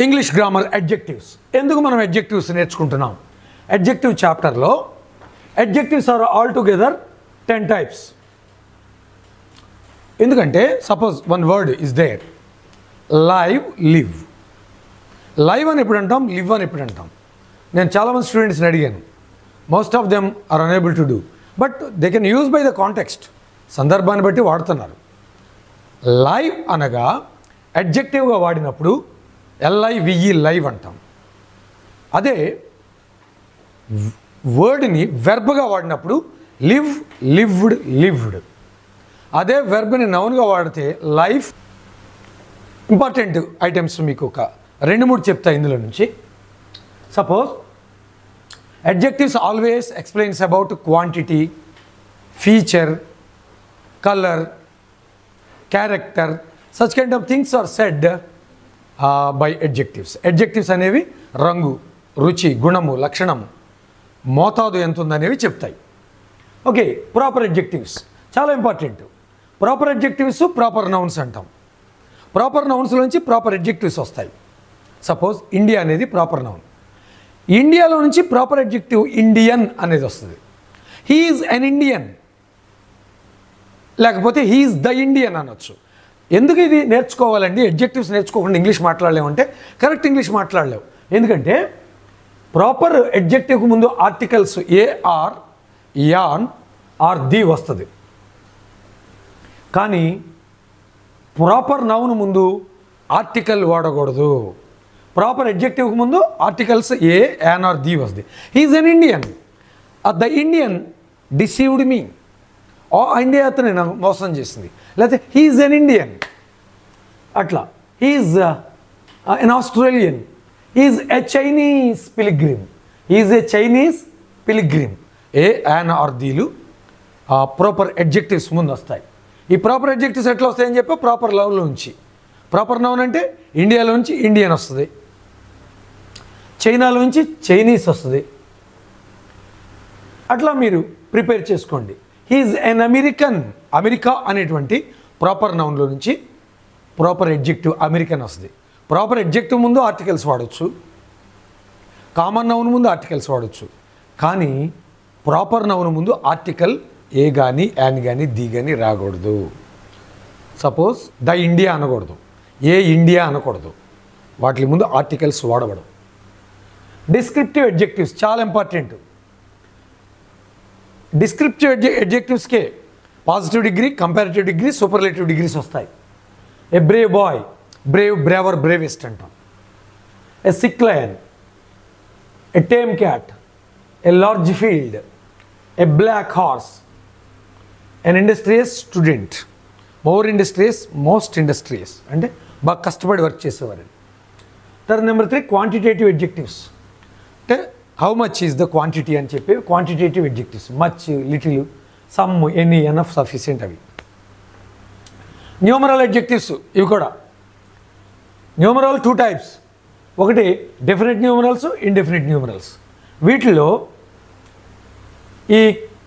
English grammar adjectives. ఎందుకు మనం adjectives నేర్చుకుంటున్నాం? అడ్జెక్టివ్ చాప్టర్లో adjectives are all together 10 types. ఎందుకంటే suppose one word is there, live, live. Live అని ఎప్పుడు అంటాం, లివ్ అని ఎప్పుడు అంటాం? నేను చాలామంది స్టూడెంట్స్ని అడిగాను. Most of them are unable to do, but they can use by the context. సందర్భాన్ని బట్టి వాడుతున్నారు. లైవ్ అనగా అడ్జెక్టివ్గా వాడినప్పుడు LIVE లైవ్ అంటాం. అదే వర్డ్ని వెర్బ్గా వాడినప్పుడు లివ్, లివ్డ్, లివ్డ్. అదే వెర్బ్ని నౌన్గా వాడితే లైఫ్. ఇంపార్టెంట్ ఐటమ్స్ మీకు ఒక 2-3 చెప్తా ఇందులో నుంచి. Suppose adjectives always explains about quantity, feature, colour, character. Such kind of things are said by adjectives. Adjectives అనేవి రంగు, రుచి, గుణము, లక్షణము, మోతాదు ఎంత ఉందనేవి చెప్తాయి. ఓకే, ప్రాపర్ అడ్జెక్టివ్స్ చాలా important. Proper adjectives proper nouns అంటాం. ప్రాపర్ నౌన్స్లో నుంచి ప్రాపర్ అడ్జెక్టివ్స్ వస్తాయి. సపోజ్ ఇండియా అనేది ప్రాపర్ నౌన్. ఇండియాలో నుంచి ప్రాపర్ అడ్జెక్టివ్ ఇండియన్ అనేది వస్తుంది. హీ ఈజ్ అన్ ఇండియన్, లేకపోతే హీ ఈజ్ ద ఇండియన్ అనొచ్చు. ఎందుకు ఇది నేర్చుకోవాలండి? అడ్జెక్టివ్స్ నేర్చుకోకుండా ఇంగ్లీష్ మాట్లాడలేమంటే కరెక్ట్ ఇంగ్లీష్ మాట్లాడలేవు. ఎందుకంటే ప్రాపర్ అడ్జెక్టివ్కి ముందు articles AR, an or the వస్తుంది. కానీ ప్రాపర్ నౌన్ ముందు ఆర్టికల్ వాడకూడదు. ప్రాపర్ అడ్జెక్టివ్కి ముందు ఆర్టికల్స్ యాన్ ఆర్ ది వస్తుంది. He is an Indian. The Indian deceived me. India అతను నాకు మోసం చేసింది. లేకపోతే హీఈస్ అన్ ఇండియన్. అట్లా he is an Australian. He is a Chinese pilgrim. He is a Chinese pilgrim. An or దీలు ప్రాపర్ అడ్జెక్టివ్స్ ముందు వస్తాయి. ఈ ప్రాపర్ అడ్జెక్టివ్స్ ఎట్లా వస్తాయని చెప్పి ప్రాపర్ నౌన్లో నుంచి. ప్రాపర్ నౌన్ అంటే ఇండియాలో నుంచి ఇండియన్ వస్తుంది, చైనాలో నుంచి చైనీస్ వస్తుంది. అట్లా మీరు ప్రిపేర్ చేసుకోండి. He is an American. అమెరికా అనేటువంటి ప్రాపర్ నౌన్లో నుంచి ప్రాపర్ అడ్జెక్టివ్ అమెరికన్ వస్తుంది. ప్రాపర్ అడ్జెక్టివ్ ముందు ఆర్టికల్స్ వాడచ్చు, కామన్ నౌన్ ముందు ఆర్టికల్స్ వాడచ్చు. కానీ ప్రాపర్ నౌన్ ముందు ఆర్టికల్ ఏ కానీ, యాన్ కానీ, ది కానీ రాకూడదు. సపోజ్ ద ఇండియా అనకూడదు, ఏ ఇండియా అనకూడదు. వాటి ముందు ఆర్టికల్స్ వాడబడవు. డిస్క్రిప్టివ్ అడ్జెక్టివ్స్ చాలా ఇంపార్టెంట్. డిస్క్రిప్టివ్ అడ్జెక్టివ్స్కే positive degree, comparative degree, superlative degrees వస్తాయి. A brave boy, brave, braver, bravest అంటాం. A sick lion, a tame cat, a large field, a black horse, an industrious student, more industrious, most industrious. అంటే బాగా కష్టపడి work చేసేవారండి. తర్వాత number 3 quantitative adjectives. అంటే how much is the quantity అని చెప్పి quantitative adjectives. Much, little, some, any, enough, sufficient అవి. Numeral adjectives ఇవి కూడా. Numeral 2 types. ఒకటి డెఫినెట్ న్యూమరల్స్, ఇండెఫినెట్ న్యూమరల్స్. వీటిలో ఈ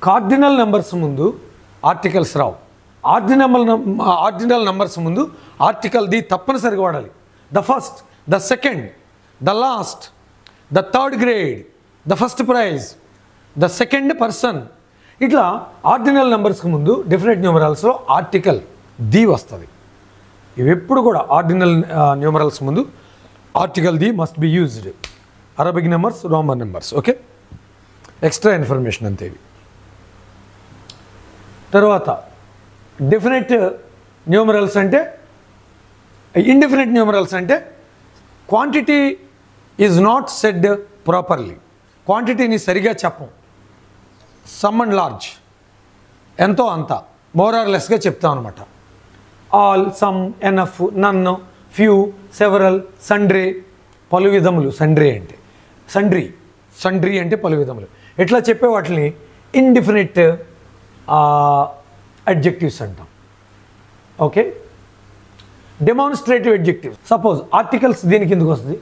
కార్డినల్ నెంబర్స్ ముందు ఆర్టికల్స్ రావు. ఆర్డినల్ నంబర్స్ ముందు ఆర్టికల్ ది తప్పనిసరిగా వాడాలి. The first, the second, the last, the third grade, the first prize, the second person. ఇట్లా ఆర్డినల్ నెంబర్స్కి ముందు డెఫినెట్ న్యూమరల్స్లో ఆర్టికల్ ది వస్తుంది. ఇవి ఎప్పుడు కూడా ఆర్డినల్ న్యూమరల్స్ ముందు article the must be used. Arabic numbers, Roman numbers. Okay, extra information అంతే ఇవి. తర్వాత డెఫినెట్ న్యూమరల్స్ అంటే, ఇండెఫినెట్ న్యూమరల్స్ అంటే quantity is not said properly. క్వాంటిటీని సరిగా చెప్పం. సమ్ అండ్ లార్జ్, ఎంతో అంత, మోర్ ఆర్ లెస్గా చెప్తాం అనమాట. ఆల్, సమ్, ఎనఫ్, నన్, ఫ్యూ, సెవరల్, సండ్రే, పలు విధములు. సండ్రే అంటే సండ్రీ, సండ్రీ అంటే పలు విధములు. ఎట్లా చెప్పే వాటిని ఇండెఫినెట్ అడ్జెక్టివ్స్ అంటాం. Okay, demonstrative adjectives. Suppose articles దీనికి ఎందుకు వస్తుంది?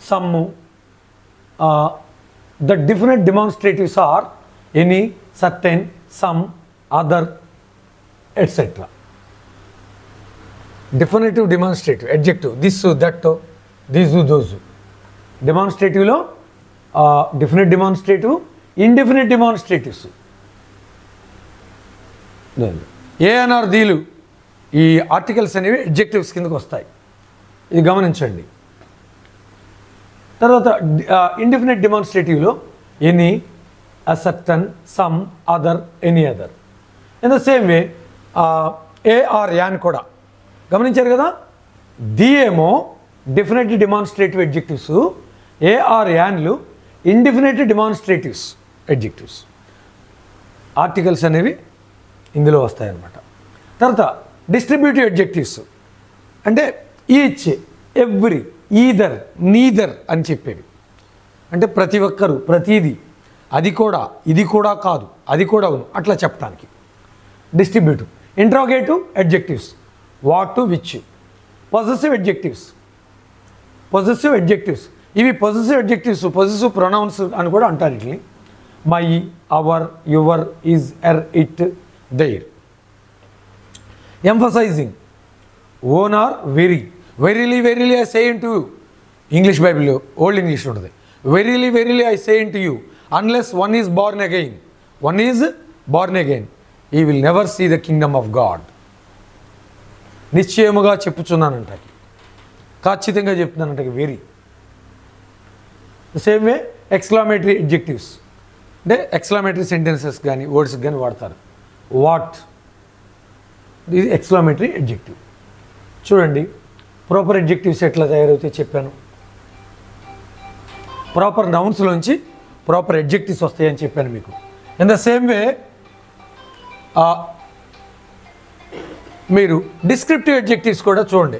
Some. The different demonstratives are any, certain, some, other, etcetera. Definitive, demonstrative, adjective, this, that, these those. డెమాన్స్ట్రేటివ్లో definite demonstrative, indefinite demonstratives. A an or దీలు ఈ ఆర్టికల్స్ అనేవి అడ్జెక్టివ్స్ కిందకు వస్తాయి, ఇది గమనించండి. తర్వాత ఇండెఫినెట్ డెమాన్స్ట్రేటివ్లో any, a certain, some, other, any other. In the same way, a or an కూడా గమనించారు కదా. ది ఏమో definitely demonstrative adjectives, a or యాన్లు ఇండెఫినెట్లీ డెమాన్స్ట్రేటివ్స్ అడ్జెక్టివ్స్. ఆర్టికల్స్ అనేవి ఇందులో వస్తాయన్నమాట. తర్వాత డిస్ట్రిబ్యూటివ్ అడ్జెక్టివ్స్ అంటే ఈచ్, ఎవ్రీ, ఈదర్, నీదర్ అని చెప్పేవి. అంటే ప్రతి ఒక్కరు, ప్రతిదీ, అది కూడా, ఇది కూడా కాదు, అది కూడా అవును, అట్లా చెప్పడానికి distributive. Interrogative adjectives what, which. Possessive adjectives, possessive adjectives ఇవి పొజెసివ్ అడ్జెక్టివ్స్, పొజెసివ్ ప్రొనౌన్స్ అని కూడా అంటారు. ఇట్లా my, our, your, his, her, it, their. Emphasizing own or very. Verily verily I say unto you, English బైబిల్లో old English ఉంటుంది. Verily verily I say unto you unless one is born again, one is born again, he will never see the kingdom of God. నిశ్చయముగా చెప్పుచున్నానంట, ఖచ్చితంగా చెప్తున్నానంట. Very. Same way exclamatory adjectives అంటే exclamatory sentences కానీ words కానీ వాడతారు. What, ఇది exclamatory adjective. చూడండి ప్రాపర్ అడ్జెక్టివ్స్ ఎట్లా తయారవుతాయి చెప్పాను. ప్రాపర్ నౌన్స్లోంచి ప్రాపర్ అడ్జెక్టివ్స్ వస్తాయని చెప్పాను మీకు. ఇన్ ద సేమ్ వే మీరు డిస్క్రిప్టివ్ అడ్జెక్టివ్స్ కూడా చూడండి.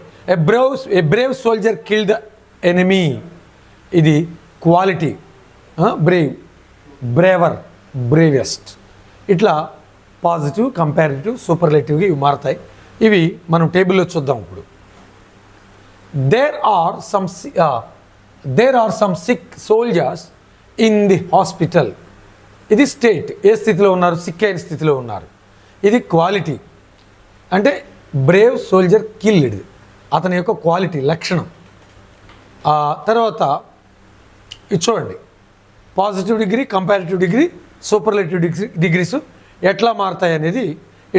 A brave soldier kill the enemy, ఇది క్వాలిటీ. బ్రేవ్, బ్రేవర్, బ్రేవెస్ట్, ఇట్లా పాజిటివ్, కంపారిటివ్, సూపర్లేటివ్గా ఇవి మారుతాయి. ఇవి మనం టేబుల్లో చూద్దాం ఇప్పుడు. There are some sick soldiers in the hospital. ఇది స్టేట్, ఏ స్థితిలో ఉన్నారు, సిక్ అయిన స్థితిలో ఉన్నారు. ఇది క్వాలిటీ అంటే బ్రేవ్ సోల్జర్ కిల్డ్, అతని యొక్క క్వాలిటీ, లక్షణం. తర్వాత ఇది చూడండి positive degree, comparative degree, superlative degrees ఎట్లా మారుతాయి అనేది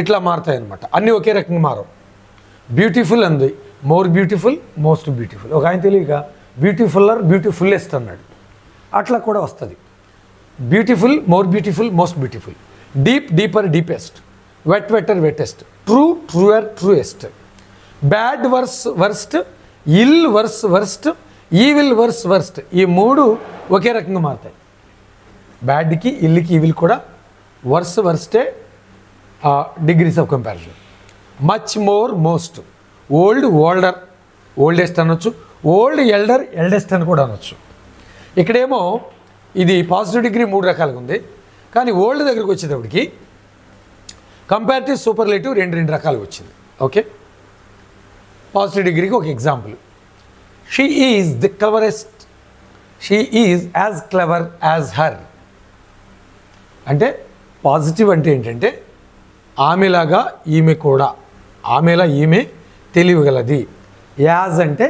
ఇట్లా మారుతాయి అన్నమాట. అన్నీ ఒకే రకంగా మారవు. బ్యూటిఫుల్ అంది, మోర్ బ్యూటిఫుల్, మోస్ట్ బ్యూటిఫుల్. ఒక ఆయన తెలియక బ్యూటిఫుల్లర్, బ్యూటిఫుల్లెస్ట్ అన్నాడు, అట్లా కూడా వస్తుంది. Beautiful, more beautiful, most beautiful. Deep, deeper, deepest. Wet, wetter, wettest. True, truer, truest. Bad, worse, worst. Ill, worse, worst. Evil, worse, worst. ఈ మూడు ఒకే రకంగా మారుతాయి. బ్యాడ్కి, ఇల్కి, ఈవిల్ కూడా వర్స్, వర్స్టే degrees of comparison. Much, more, most. Old, older, oldest అనొచ్చు. ఓల్డ్, ఎల్డర్, ఎల్డెస్ట్ అని కూడా అనొచ్చు. ఇక్కడేమో ఇది పాజిటివ్ డిగ్రీ 3 రకాలుగా ఉంది, కానీ ఓల్డ్ దగ్గరికి వచ్చేటప్పటికి కంపారిటివ్, సూపర్లేటివ్ 2 రకాలుగా వచ్చింది. ఓకే, పాజిటివ్ డిగ్రీకి ఒక example. She is the cleverest, she is as clever as her. అంటే పాజిటివ్ అంటే ఏంటంటే ఆమెలాగా ఈమె కూడా, ఆమెలా ఈమె తెలియగలది. యాజ్ అంటే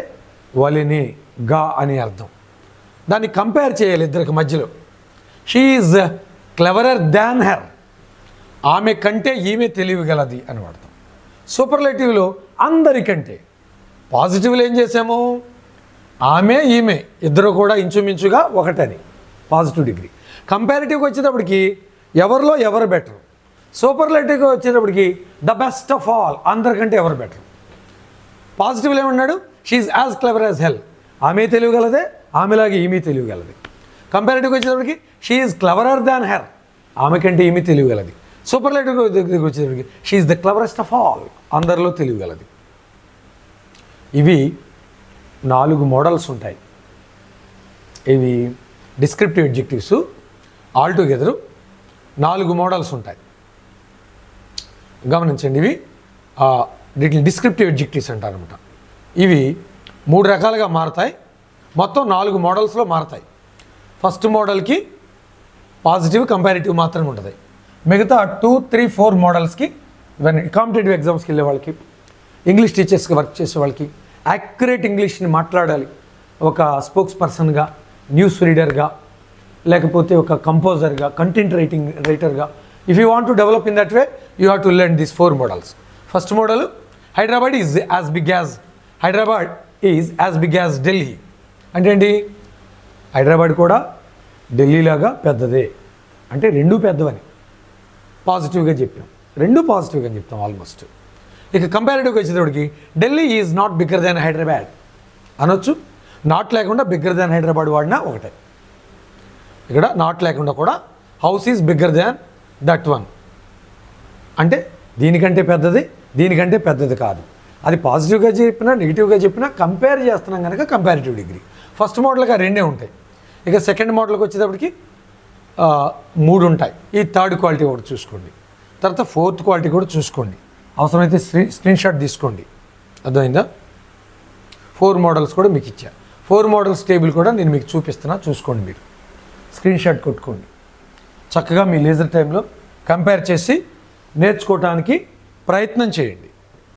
వలిని, గా అని అర్థం. దాన్ని కంపేర్ చేయాలి ఇద్దరికి మధ్యలో. She is cleverer than her, ఆమె కంటే ఈమె తెలియగలది అని వాడతాం. సూపర్లేటివ్లో అందరికంటే. పాజిటివ్లో ఏం చేసాము, ఆమె ఈమె ఇద్దరు కూడా ఇంచుమించుగా ఒకటని పాజిటివ్ డిగ్రీ. కంపారిటివ్కి వచ్చేటప్పటికి ఎవరిలో ఎవరు బెటర్. సూపర్లేటివ్గా వచ్చేటప్పటికి ద బెస్ట్ ఆఫ్ ఆల్, అందరికంటే ఎవరు బెటర్. పాజిటివ్లో ఏమన్నాడు, she is as clever as her, ఆమె తెలియగలదే, ఆమెలాగే ఈమె తెలియగలది. కంపారిటివ్కి వచ్చేటప్పటికి she is cleverer than her, ఆమె కంటే ఈమె తెలియగలది. సూపర్లేటివ్ దగ్గరికి వచ్చేటప్పటికి she is the cleverest of all, అందరిలో తెలియగలది. ఇవి 4 మోడల్స్ ఉంటాయి. ఇవి డిస్క్రిప్టివ్ అడ్జెక్టివ్స్. ఆల్టుగెదర్ 4 మోడల్స్ ఉంటాయి. గమనించండి, ఇవి వీటిని డిస్క్రిప్టివ్ అడ్జెక్టివ్స్ అంటారనమాట. ఇవి 3 రకాలుగా మారతాయి, మొత్తం 4 మోడల్స్లో మారతాయి. ఫస్ట్ మోడల్కి పాజిటివ్, కంపారిటివ్ మాత్రమే ఉంటుంది. మిగతా 2, 3, 4 మోడల్స్కి కాంపిటేటివ్ ఎగ్జామ్స్కి వెళ్ళే వాళ్ళకి, ఇంగ్లీష్ టీచర్స్కి వర్క్ చేసే వాళ్ళకి, యాక్యురేట్ ఇంగ్లీష్ని మాట్లాడాలి, ఒక స్పోక్స్ పర్సన్గా, న్యూస్ రీడర్గా, లేకపోతే ఒక కంపోజర్గా, కంటెంట్ రైటర్గా, if you want to develop in that way you have to learn these 4 models. First model, Hyderabad is as big as Delhi. అంటే ఏంటి? హైదరాబాద్ కూడా ఢిల్లీలాగా పెద్దదే, అంటే రెండూ పెద్దవని పాజిటివ్గా చెప్పాం, రెండూ పాజిటివ్గా చెప్తాం ఆల్మోస్ట్. ఇక కంపారిటివ్గా వచ్చేటప్పటికి Delhi is not bigger than Hyderabad అనొచ్చు. నాట్ లేకుండా బిగ్గర్ దాన్ హైదరాబాద్ వాడినా ఒకటే. ఇక్కడ నాట్ లేకుండా కూడా house is bigger than that one, అంటే దీనికంటే పెద్దది, దీనికంటే పెద్దది కాదు. అది పాజిటివ్గా చెప్పినా నెగిటివ్గా చెప్పినా కంపేర్ చేస్తున్నాం కనుక కంపారిటివ్ డిగ్రీ. ఫస్ట్ మోడల్గా 2 ఉంటాయి. ఇక సెకండ్ మోడల్కి వచ్చేటప్పటికి 3 ఉంటాయి. ఈ థర్డ్ క్వాలిటీ ఒకటి చూసుకోండి, తర్వాత ఫోర్త్ క్వాలిటీ కూడా చూసుకోండి. అవసరమైతే స్క్రీన్ షాట్ తీసుకోండి. అర్థమైందా? 4 మోడల్స్ కూడా మీకు ఇచ్చా. 4 మోడల్స్ టేబుల్ కూడా నేను మీకు చూపిస్తున్నా, చూసుకోండి. మీరు స్క్రీన్ షాట్ కొట్టుకోండి. చక్కగా మీ లీజర్ టైంలో కంపేర్ చేసి నేర్చుకోవడానికి ప్రయత్నం చేయండి.